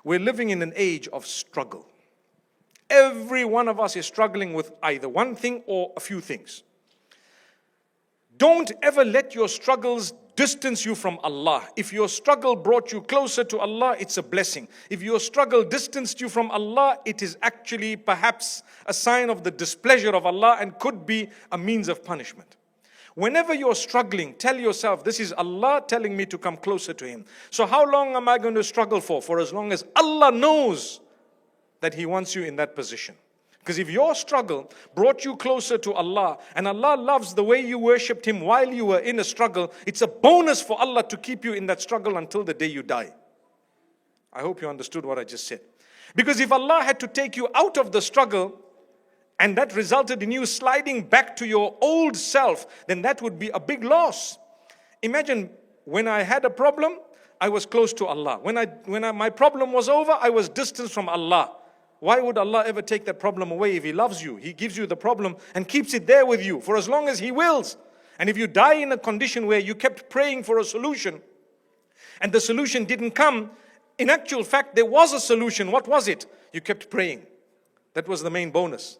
We're living in an age of struggle. Every one of us is struggling with either one thing or a few things. Don't ever let your struggles distance you from Allah. If your struggle brought you closer to Allah, it's a blessing. If your struggle distanced you from Allah, it is actually perhaps a sign of the displeasure of Allah and could be a means of punishment. Whenever you're struggling, tell yourself, this is Allah telling me to come closer to Him. So how long am I going to struggle for? For as long as Allah knows that He wants you in that position. Because if your struggle brought you closer to Allah, and Allah loves the way you worshipped Him while you were in a struggle, it's a bonus for Allah to keep you in that struggle until the day you die. I hope you understood what I just said. Because if Allah had to take you out of the struggle, and that resulted in you sliding back to your old self, then that would be a big loss. Imagine when I had a problem, I was close to Allah. When my problem was over, I was distant from Allah. Why would Allah ever take that problem away if He loves you? He gives you the problem and keeps it there with you for as long as He wills. And if you die in a condition where you kept praying for a solution and the solution didn't come, in actual fact, there was a solution. What was it? You kept praying. That was the main bonus.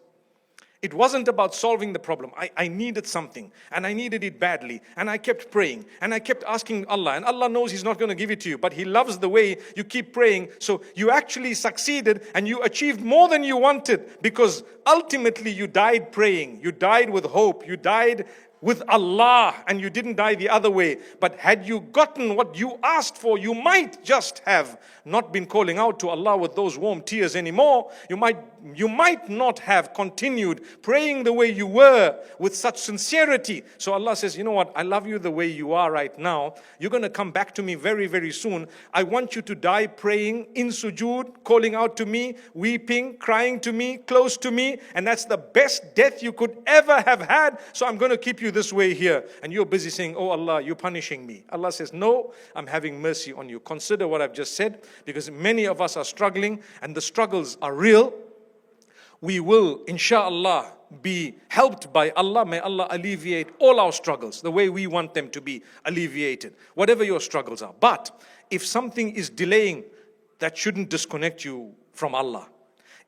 It wasn't about solving the problem. I needed something and I needed it badly and I kept praying and I kept asking Allah, and Allah knows He's not going to give it to you, but He loves the way you keep praying. So you actually succeeded and you achieved more than you wanted, because ultimately you died praying. You died with hope. You died with Allah, and you didn't die the other way. But had you gotten what you asked for, you might just have not been calling out to Allah with those warm tears anymore. You might not have continued praying the way you were with such sincerity. So Allah says, you know what, I love you the way you are right now. You're going to come back to me very, very soon. I want you to die praying in sujood, calling out to me, weeping, crying to me, close to me, and that's the best death you could ever have had. So I'm going to keep you this way here. And you're busy saying, oh Allah, you're punishing me. Allah says, no, I'm having mercy on you. Consider what I've just said, because many of us are struggling and the struggles are real. We will, inshallah, be helped by Allah. May Allah alleviate all our struggles the way we want them to be alleviated, whatever your struggles are. But if something is delaying, that shouldn't disconnect you from Allah.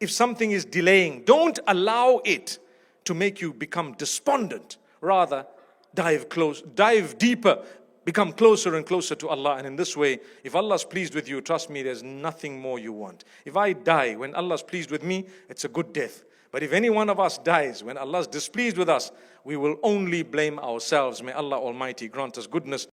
If something is delaying, don't allow it to make you become despondent. Rather, dive deeper, become closer and closer to Allah. And in this way, if Allah's pleased with you, trust me, there's nothing more you want. If I die when Allah's pleased with me, it's a good death. But if any one of us dies when Allah's displeased with us, we will only blame ourselves. May Allah Almighty grant us goodness.